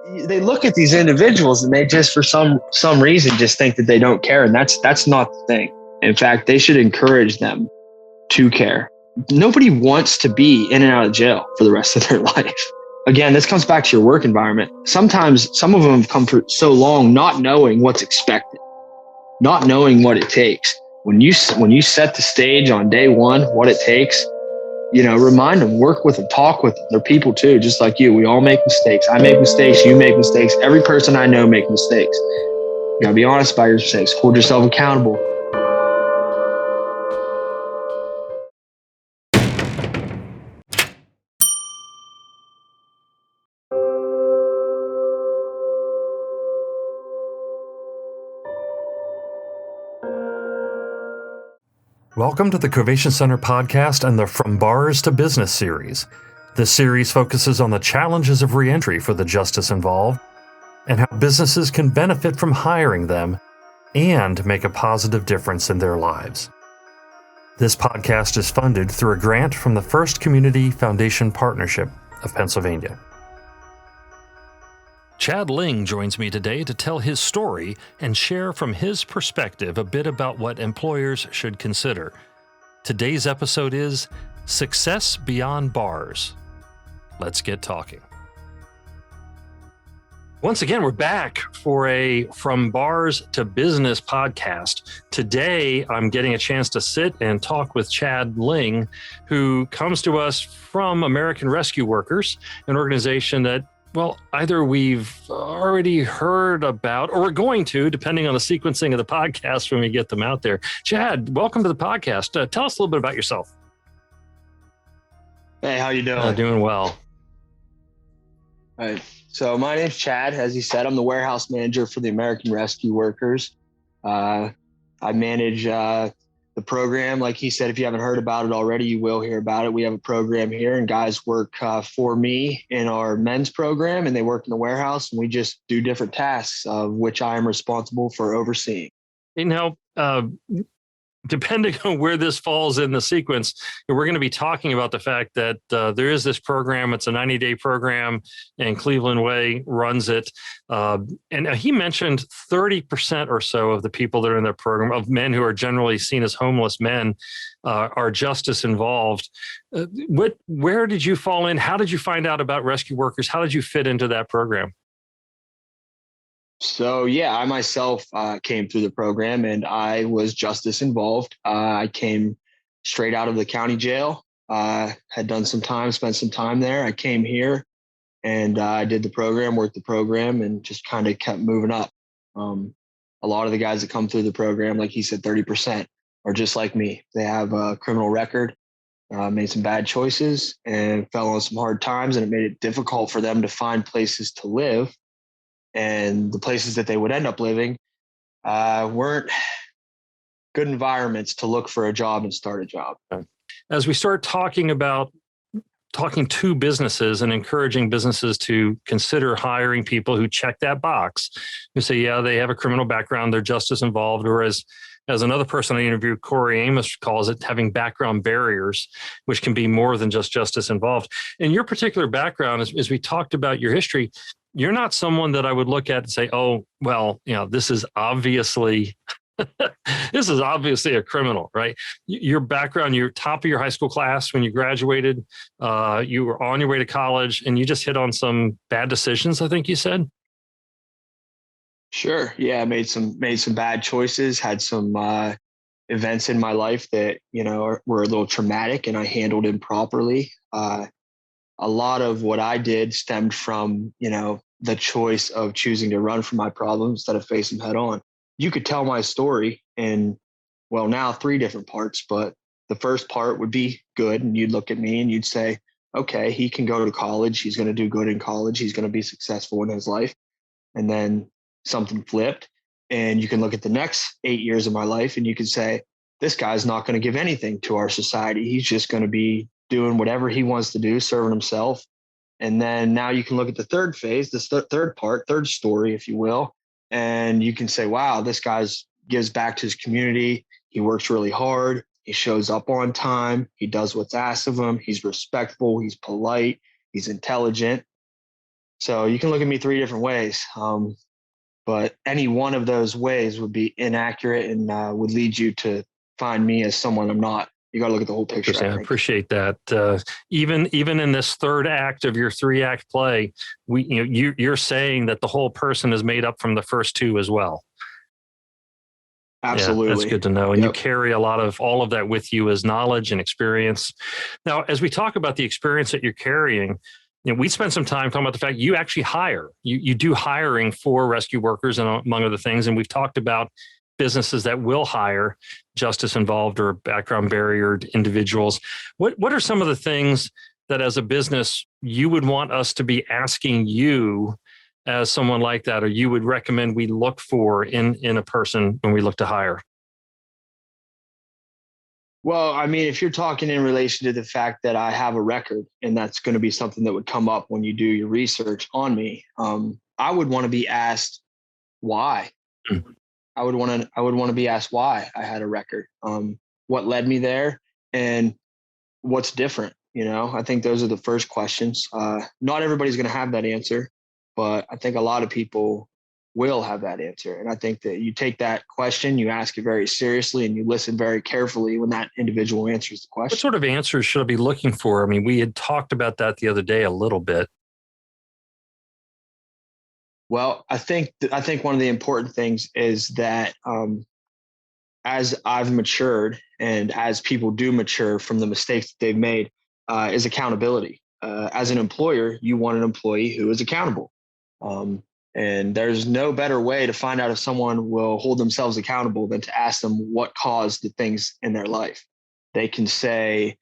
they look at these individuals and they just, for some reason, just think that they don't care. And that's not the thing. In fact, they should encourage them to care. Nobody wants to be in and out of jail for the rest of their life. Again, this comes back to your work environment. Sometimes some of them have come for so long not knowing what's expected, not knowing what it takes. When you set the stage on day one, what it takes, remind them, work with them, talk with them. They're people too, just like you. We all make mistakes. I make mistakes. You make mistakes. Every person I know make mistakes. You gotta be honest about your mistakes. Hold yourself accountable. Welcome to the Covation Center podcast and the From Bars to Business series. This series focuses on the challenges of reentry for the justice involved and how businesses can benefit from hiring them and make a positive difference in their lives. This podcast is funded through a grant from the First Community Foundation Partnership of Pennsylvania. Chad Ling joins me today to tell his story and share from his perspective a bit about what employers should consider. Today's episode is Success Beyond Bars. Let's get talking. Once again, we're back for a From Bars to Business podcast. Today, I'm getting a chance to sit and talk with Chad Ling, who comes to us from American Rescue Workers, an organization that, well, either we've already heard about or we're going to, depending on the sequencing of the podcast when we get them out there. Chad, welcome to the podcast. Tell us a little bit about yourself. Hey, how you doing? Doing well. All right. So my name's Chad. As you said, I'm the warehouse manager for the American Rescue Workers. I manage the program. Like he said, if you haven't heard about it already, you will hear about it. We have a program here, and guys work for me in our men's program, and they work in the warehouse, and we just do different tasks, of which I am responsible for overseeing. Depending on where this falls in the sequence, we're going to be talking about the fact that there is this program. It's a 90-day program, and Cleveland Way runs it. And he mentioned 30% or so of the people that are in the program, of men who are generally seen as homeless men, are justice involved. Where did you fall in? How did you find out about rescue workers? How did you fit into that program? So, yeah, I myself came through the program, and I was justice involved. I came straight out of the county jail, had done some time, spent some time there. I came here and I did the program, worked the program, and just kind of kept moving up. A lot of the guys that come through the program, like he said, 30% are just like me. They have a criminal record, made some bad choices, and fell on some hard times, and it made it difficult for them to find places to live. And the places that they would end up living weren't good environments to look for a job and start a job. As we start talking to businesses and encouraging businesses to consider hiring people who check that box, who say, yeah, they have a criminal background, they're justice involved, or as another person I interviewed, Corey Amos, calls it, having background barriers, which can be more than just justice involved. In your particular background, as we talked about your history, you're not someone that I would look at and say, oh, well, this is obviously a criminal, right? Your background, you're top of your high school class when you graduated, you were on your way to college, and you just hit on some bad decisions, I think you said. Sure. Yeah, I made some bad choices, had some events in my life that, were a little traumatic, and I handled them properly. A lot of what I did stemmed from, the choice of choosing to run from my problems instead of face them head on. You could tell my story in, well, now 3 different parts, but the first part would be good. And you'd look at me and you'd say, okay, he can go to college. He's going to do good in college. He's going to be successful in his life. And then something flipped. And you can look at the next 8 years of my life and you can say, this guy's not going to give anything to our society. He's just going to be doing whatever he wants to do, serving himself. And then now you can look at the third phase, this third part, third story, if you will. And you can say, wow, this guy's gives back to his community. He works really hard. He shows up on time. He does what's asked of him. He's respectful. He's polite. He's intelligent. So you can look at me three different ways. But any one of those ways would be inaccurate and would lead you to find me as someone I'm not. You got to look at the whole picture. Interesting. I appreciate that. Even in this third act of your 3-act play, you're saying that the whole person is made up from the first two as well. Absolutely. Yeah, that's good to know. And you carry all of that with you as knowledge and experience. Now, as we talk about the experience that you're carrying, we spent some time talking about the fact you actually hire. You do hiring for rescue workers and among other things. And we've talked about businesses that will hire justice involved or background barriered individuals. What are some of the things that as a business you would want us to be asking you as someone like that, or you would recommend we look for in a person when we look to hire? Well, I mean, if you're talking in relation to the fact that I have a record, and that's going to be something that would come up when you do your research on me, I would want to be asked why. I would want to be asked why I had a record, what led me there, and what's different. I think those are the first questions. Not everybody's going to have that answer, but I think a lot of people will have that answer. And I think that you take that question, you ask it very seriously, and you listen very carefully when that individual answers the question. What sort of answers should I be looking for? I mean, we had talked about that the other day a little bit. Well, I think one of the important things is that as I've matured and as people do mature from the mistakes that they've made, is accountability. As an employer, you want an employee who is accountable. And there's no better way to find out if someone will hold themselves accountable than to ask them what caused the things in their life. They can say,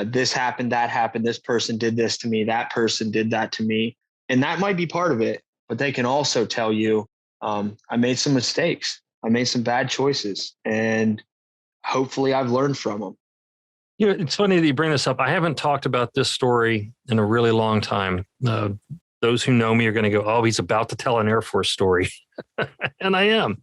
this happened, that happened, this person did this to me, that person did that to me. And that might be part of it, but they can also tell you, I made some mistakes. I made some bad choices, and hopefully I've learned from them. It's funny that you bring this up. I haven't talked about this story in a really long time. Those who know me are going to go, oh, he's about to tell an Air Force story. And I am.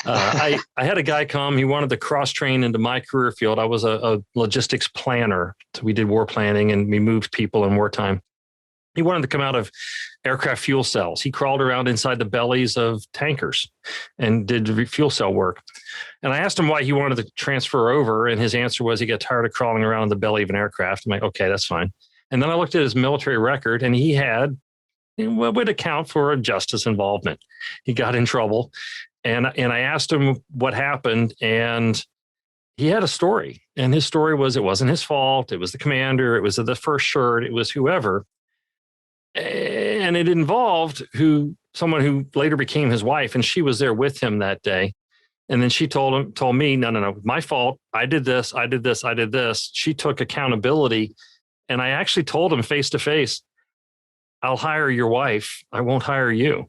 I had a guy come. He wanted to cross-train into my career field. I was a logistics planner. So we did war planning and we moved people in wartime. He wanted to come out of aircraft fuel cells. He crawled around inside the bellies of tankers and did fuel cell work. And I asked him why he wanted to transfer over. And his answer was he got tired of crawling around in the belly of an aircraft. I'm like, okay, that's fine. And then I looked at his military record and he had what would account for a justice involvement. He got in trouble. And I asked him what happened. And he had a story. And his story was it wasn't his fault. It was the commander. It was the first shirt. It was whoever. And it involved someone who later became his wife, and she was there with him that day. And then she told me, no, my fault. I did this. She took accountability. And I actually told him face to face, I'll hire your wife. I won't hire you.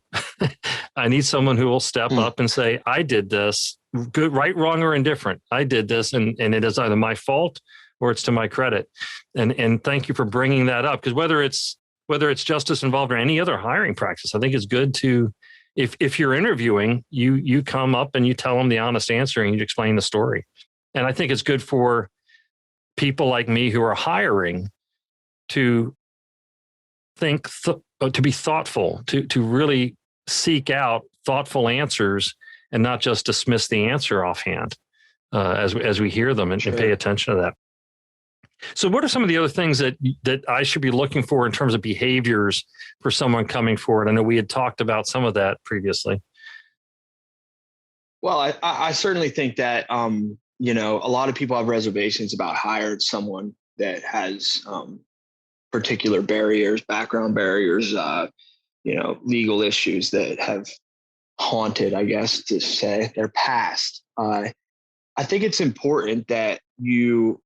I need someone who will step up and say, I did this, good, right, wrong, or indifferent. I did this, and it is either my fault or it's to my credit. And thank you for bringing that up, because whether it's justice involved or any other hiring practice, I think it's good to, if you're interviewing, you come up and you tell them the honest answer and you explain the story. And I think it's good for people like me who are hiring to to be thoughtful, to really seek out thoughtful answers and not just dismiss the answer offhand as we hear them and pay attention to that. So what are some of the other things that I should be looking for in terms of behaviors for someone coming forward? I know we had talked about some of that previously. Well, I certainly think that, a lot of people have reservations about hiring someone that has particular barriers, background barriers, legal issues that have haunted, I guess, to say, their past. I think it's important that you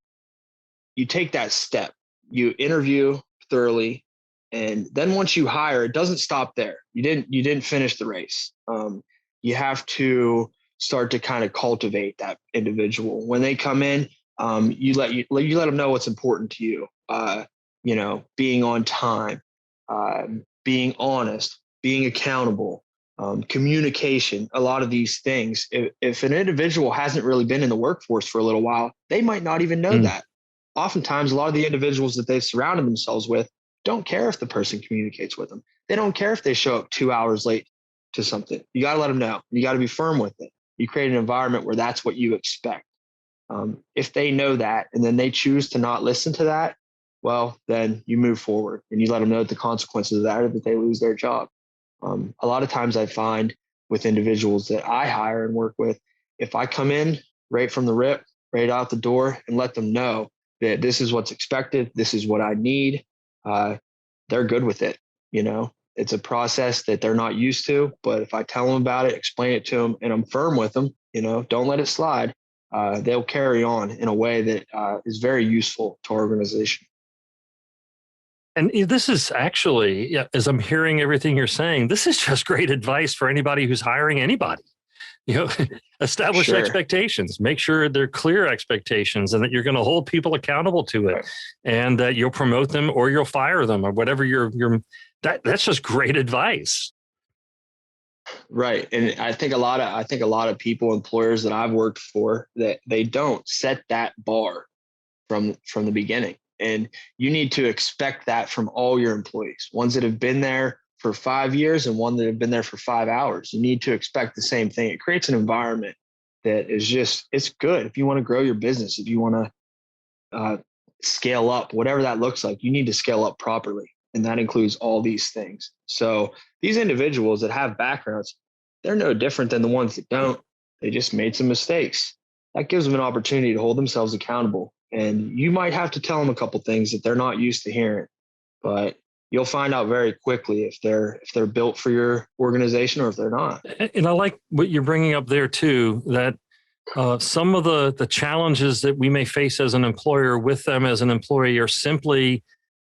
take that step, you interview thoroughly, and then once you hire, it doesn't stop there. You didn't finish the race. You have to start to kind of cultivate that individual. When they come in, you let them know what's important to you. Being on time, being honest, being accountable, communication, a lot of these things. If an individual hasn't really been in the workforce for a little while, they might not even know that. Oftentimes, a lot of the individuals that they've surrounded themselves with don't care if the person communicates with them. They don't care if they show up 2 hours late to something. You got to let them know. You got to be firm with it. You create an environment where that's what you expect. If they know that and then they choose to not listen to that, well, then you move forward and you let them know that the consequences of that are that they lose their job. A lot of times I find with individuals that I hire and work with, if I come in right from the rip, right out the door and let them know that this is what's expected, this is what I need, they're good with it. It's a process that they're not used to, but if I tell them about it, explain it to them, and I'm firm with them, don't let it slide, they'll carry on in a way that is very useful to our organization. And this is actually, as I'm hearing everything you're saying, this is just great advice for anybody who's hiring anybody. Establish expectations, make sure they're clear expectations and that you're going to hold people accountable to it, and that you'll promote them or you'll fire them or whatever that's just great advice. Right. And I think a lot of people, employers that I've worked for, that they don't set that bar from the beginning. And you need to expect that from all your employees, ones that have been there for 5 years and one that have been there for 5 hours. You need to expect the same thing. It creates an environment that is it's good. If you want to grow your business, if you want to scale up, whatever that looks like, you need to scale up properly. And that includes all these things. So these individuals that have backgrounds, they're no different than the ones that don't. They just made some mistakes. That gives them an opportunity to hold themselves accountable. And you might have to tell them a couple things that they're not used to hearing, but you'll find out very quickly if they're built for your organization or if they're not. And I like what you're bringing up there too, that some of the challenges that we may face as an employer with them as an employee are simply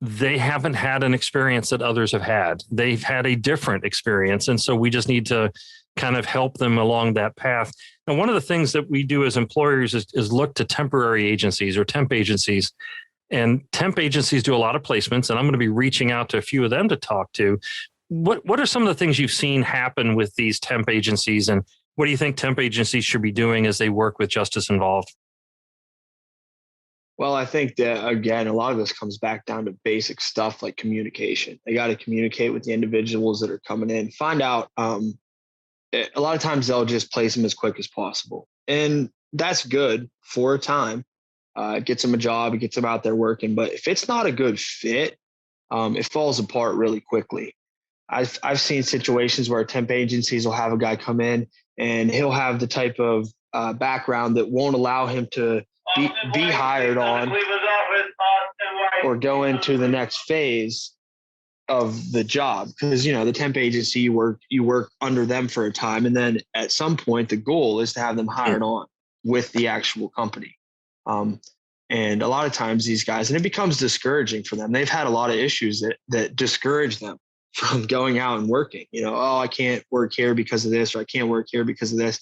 they haven't had an experience that others have had. They've had a different experience. And so we just need to kind of help them along that path. And one of the things that we do as employers is look to temporary agencies or temp agencies. And temp agencies do a lot of placements, and I'm going to be reaching out to a few of them to talk to. What are some of the things you've seen happen with these temp agencies, and what do you think temp agencies should be doing as they work with Justice Involved? Well, I think that, again, a lot of this comes back down to basic stuff like communication. They got to communicate with the individuals that are coming in, find out. A lot of times they'll just place them as quick as possible. And that's good for a time. It gets them a job, it gets them out there working. But if it's not a good fit, it falls apart really quickly. I've seen situations where temp agencies will have a guy come in and he'll have the type of background that won't allow him to be hired on or go into the next phase of the job, because the temp agency, you work under them for a time, and then at some point the goal is to have them hired on with the actual company. And a lot of times these guys, and it becomes discouraging for them. They've had a lot of issues that discourage them from going out and working. Oh, I can't work here because of this, or I can't work here because of this.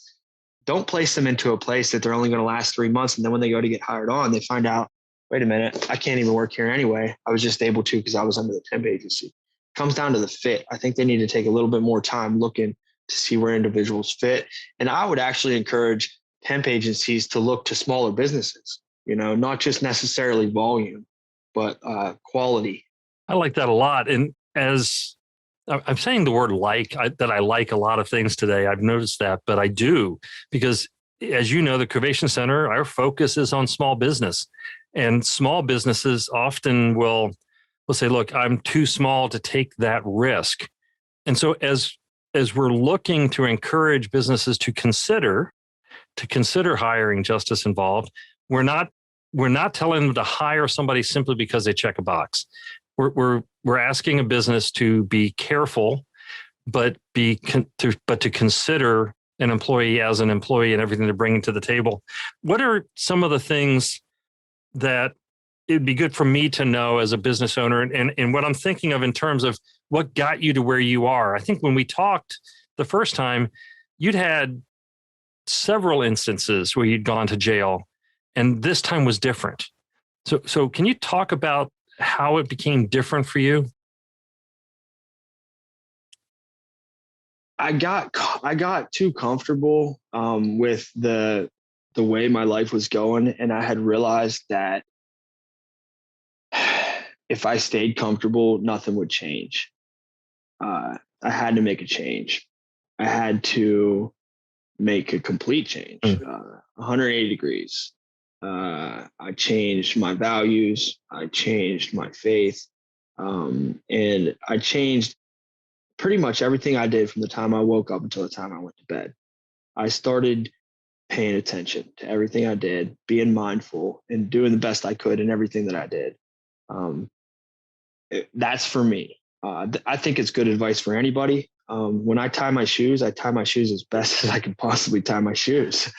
Don't place them into a place that they're only going to last 3 months, and then when they go to get hired on, they find out, wait a minute, I can't even work here anyway. I was just able to because I was under the temp agency. It comes down to the fit. I think they need to take a little bit more time looking to see where individuals fit. And I would actually encourage temp agencies to look to smaller businesses, not just necessarily volume, but quality. I like that a lot. And as I'm saying the word that I like a lot of things today, I've noticed that, but I do, because as you know, the Covation Center, our focus is on small business. And small businesses often will say, look, I'm too small to take that risk. And so as we're looking to encourage businesses to consider hiring Justice Involved, we're not telling them to hire somebody simply because they check a box. We're asking a business to be careful, but to consider an employee as an employee and everything they're bringing to the table. What are some of the things that it'd be good for me to know as a business owner, and what I'm thinking of in terms of what got you to where you are? I think when we talked the first time, you'd had several instances where you'd gone to jail, and this time was different. So can you talk about how it became different for you? I got too comfortable with the way my life was going, and I had realized that if I stayed comfortable, nothing would change. I had to make a change. I had to make a complete change, 180 degrees. I changed my values. I changed my faith. And I changed pretty much everything I did from the time I woke up until the time I went to bed. I started paying attention to everything I did, being mindful and doing the best I could in everything that I did. That's for me. I think it's good advice for anybody. When I tie my shoes as best as I can possibly tie my shoes.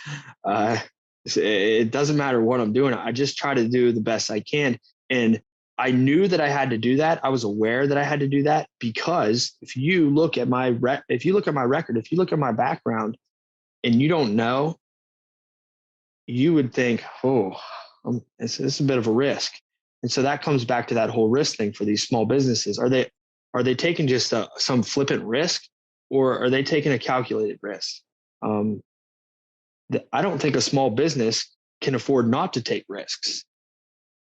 It doesn't matter what I'm doing. I just try to do the best I can. And I knew that I had to do that. I was aware that I had to do that because if you look at my record, if you look at my background and you don't know, you would think, oh, this is a bit of a risk. And so that comes back to that whole risk thing for these small businesses. Are they taking just some flippant risk, or are they taking a calculated risk? I don't think a small business can afford not to take risks,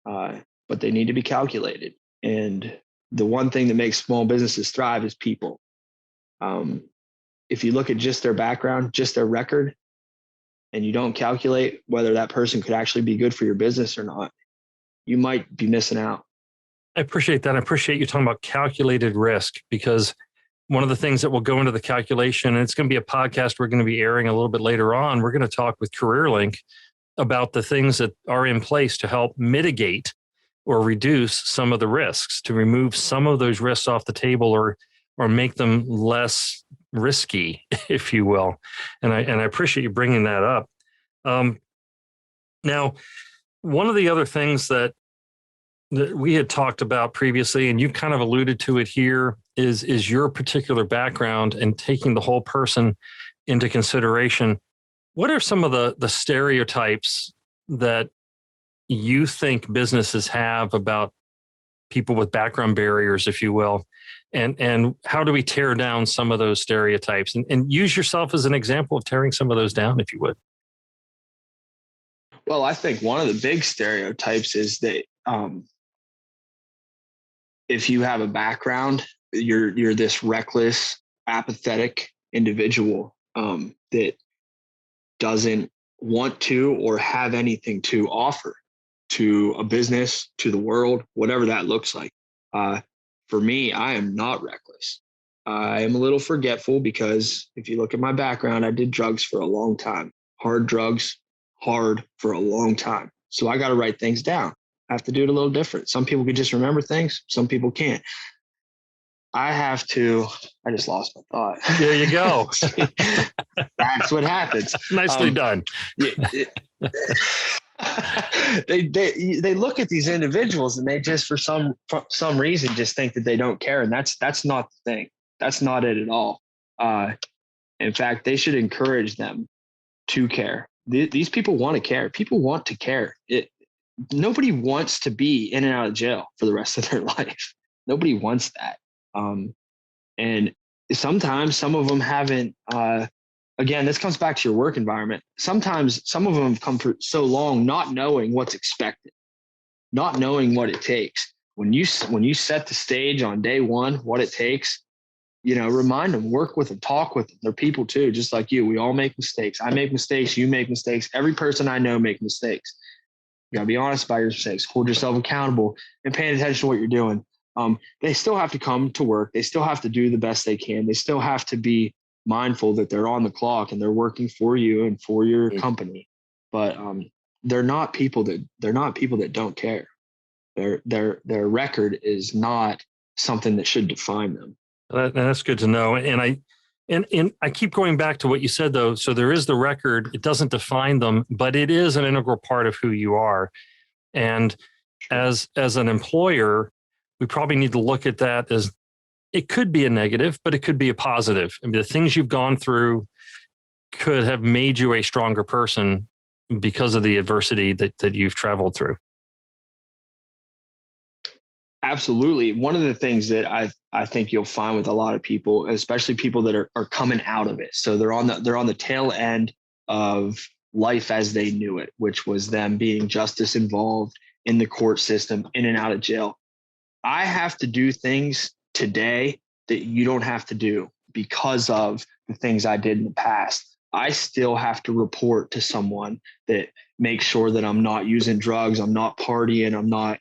but they need to be calculated. And the one thing that makes small businesses thrive is people. If you look at just their background, just their record, and you don't calculate whether that person could actually be good for your business or not, you might be missing out. I appreciate that. I appreciate you talking about calculated risk, because one of the things that will go into the calculation, and it's going to be a podcast we're going to be airing a little bit later on, we're going to talk with CareerLink about the things that are in place to help mitigate or reduce some of the risks, to remove some of those risks off the table, or make them less risky, if you will. And I appreciate you bringing that up. Now, one of the other things that we had talked about previously, and you kind of alluded to it here, is your particular background and taking the whole person into consideration. What are some of the stereotypes that you think businesses have about people with background barriers, if you will, and how do we tear down some of those stereotypes, and use yourself as an example of tearing some of those down, if you would? Well, I think one of the big stereotypes is that if you have a background, you're this reckless, apathetic individual that doesn't want to or have anything to offer to a business, to the world, whatever that looks like. For me, I am not reckless. I am a little forgetful because if you look at my background, I did drugs for a long time, hard drugs, hard for a long time. So I got to write things down. I have to do it a little different. Some people can just remember things. Some people can't. I just lost my thought. There you go. That's what happens. Nicely done. They look at these individuals and they just, for some reason, just think that they don't care. And that's not the thing. That's not it at all. In fact, they should encourage them to care. These people want to care. People want to care. Nobody wants to be in and out of jail for the rest of their life. Nobody wants that. And sometimes some of them haven't, again, this comes back to your work environment. Sometimes some of them have come for so long not knowing what's expected, not knowing what it takes. When you set the stage on day one, what it takes, remind them, work with them, talk with them. They're people too, just like you. We all make mistakes. I make mistakes. You make mistakes. Every person I know makes mistakes. You got to be honest about your mistakes, hold yourself accountable, and paying attention to what you're doing. They still have to come to work. They still have to do the best they can. They still have to be mindful that they're on the clock and they're working for you and for your company. But they're not people that don't care. Their record is not something that should define them. That's good to know. And I keep going back to what you said, though. So there is the record. It doesn't define them, but it is an integral part of who you are. And as an employer, we probably need to look at that as, it could be a negative, but it could be a positive. I mean, the things you've gone through could have made you a stronger person because of the adversity that you've traveled through. Absolutely. One of the things that I think you'll find with a lot of people, especially people that are coming out of it. So they're on the tail end of life as they knew it, which was them being justice involved in the court system, in and out of jail. I have to do things today that you don't have to do because of the things I did in the past. I still have to report to someone that makes sure that I'm not using drugs, I'm not partying, I'm not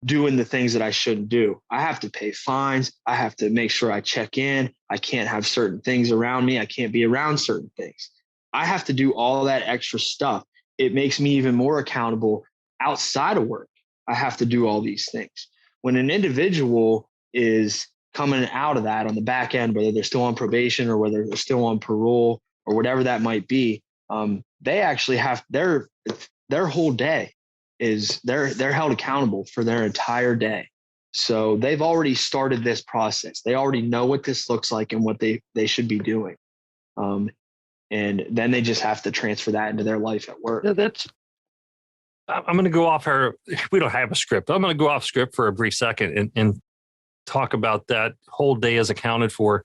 doing the things that I shouldn't do. I have to pay fines. I have to make sure I check in. I can't have certain things around me. I can't be around certain things. I have to do all that extra stuff. It makes me even more accountable outside of work. I have to do all these things. When an individual is coming out of that on the back end, whether they're still on probation or whether they're still on parole or whatever that might be, they actually have their whole day is they're held accountable for their entire day. So they've already started this process. They already know what this looks like and what they should be doing. And then they just have to transfer that into their life at work. I'm going to go off we don't have a script. I'm going to go off script for a brief second and talk about that whole day is accounted for.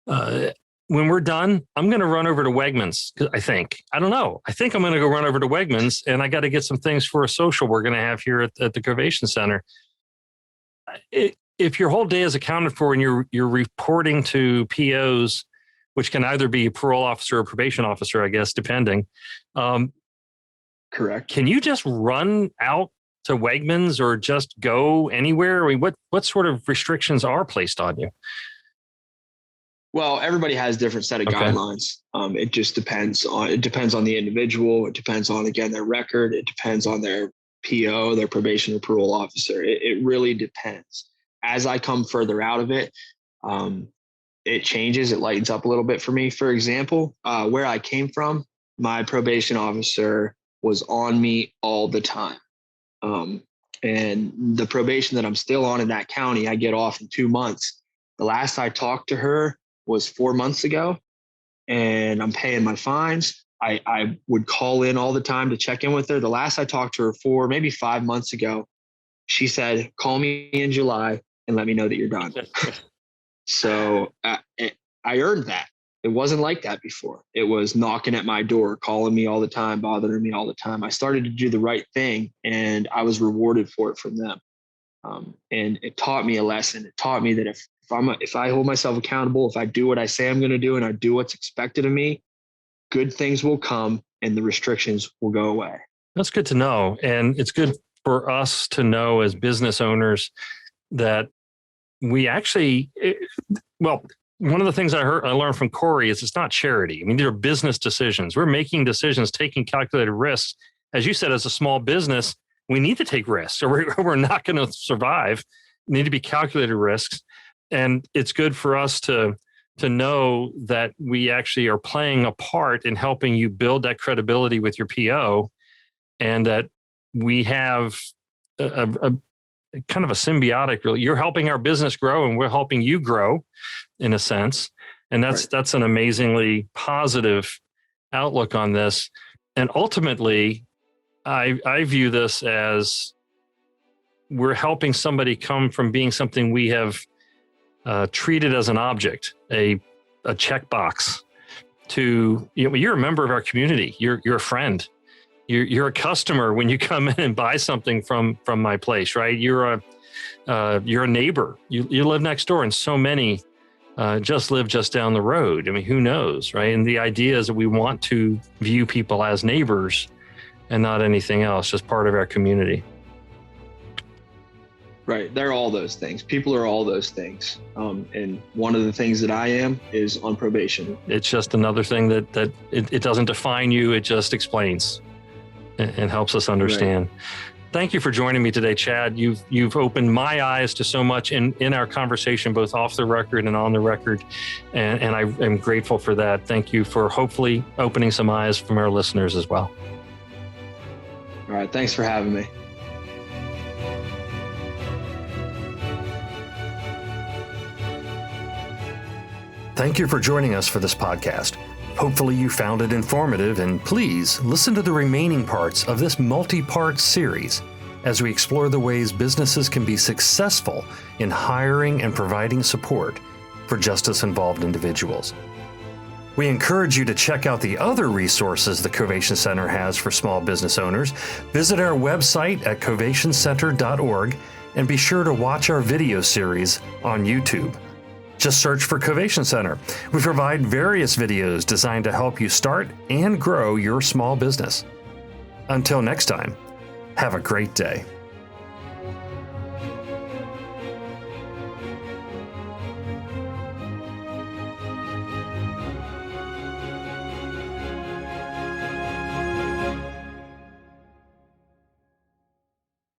When we're done, I'm going to run over to Wegmans. I think I'm going to go run over to Wegmans, and I got to get some things for a social we're going to have here at the Covation Center. If your whole day is accounted for and you're reporting to POs, which can either be a parole officer or probation officer, I guess, depending. Correct. Can you just run out to Wegmans or just go anywhere? I mean, what sort of restrictions are placed on you? Well, everybody has a different set of guidelines. It just depends on the individual. It depends on, again, their record. It depends on their PO, their probation or parole officer. It really depends. As I come further out of it, it changes. It lightens up a little bit for me. For example, where I came from, my probation officer was on me all the time. And the probation that I'm still on in that county, I get off in 2 months. The last I talked to her was 4 months ago, and I'm paying my fines. I would call in all the time to check in with her. The last I talked to her maybe 5 months ago, she said, call me in July and let me know that you're done. So I earned that. It wasn't like that before. It was knocking at my door, calling me all the time, bothering me all the time. I started to do the right thing, and I was rewarded for it from them. And it taught me a lesson. It taught me that if I hold myself accountable, if I do what I say I'm going to do and I do what's expected of me, good things will come and the restrictions will go away. That's good to know. And it's good for us to know as business owners that we actually, one of the things I learned from Corey is it's not charity. I mean, these are business decisions. We're making decisions, taking calculated risks. As you said, as a small business, we need to take risks or we're not going to survive. We need to be calculated risks. And it's good for us to know that we actually are playing a part in helping you build that credibility with your PO, and that we have a kind of a symbiotic. You're helping our business grow, and we're helping you grow, in a sense. And that's an amazingly positive outlook on this. And ultimately, I view this as we're helping somebody come from being something we have treated as an object, a checkbox, to you're a member of our community. You're a friend. You're a customer when you come in and buy something from my place, right? You're a neighbor. You live next door, and so many just live just down the road. I mean, who knows, right? And the idea is that we want to view people as neighbors and not anything else, just part of our community. Right. They're all those things. People are all those things. And one of the things that I am is on probation. It's just another thing that it doesn't define you. It just explains and helps us understand. Right. Thank you for joining me today, Chad. You've opened my eyes to so much in our conversation, both off the record and on the record. And I am grateful for that. Thank you for hopefully opening some eyes from our listeners as well. All right. Thanks for having me. Thank you for joining us for this podcast. Hopefully you found it informative, and please listen to the remaining parts of this multi-part series as we explore the ways businesses can be successful in hiring and providing support for justice-involved individuals. We encourage you to check out the other resources the Covation Center has for small business owners. Visit our website at covationcenter.org and be sure to watch our video series on YouTube. Just search for Covation Center. We provide various videos designed to help you start and grow your small business. Until next time, have a great day.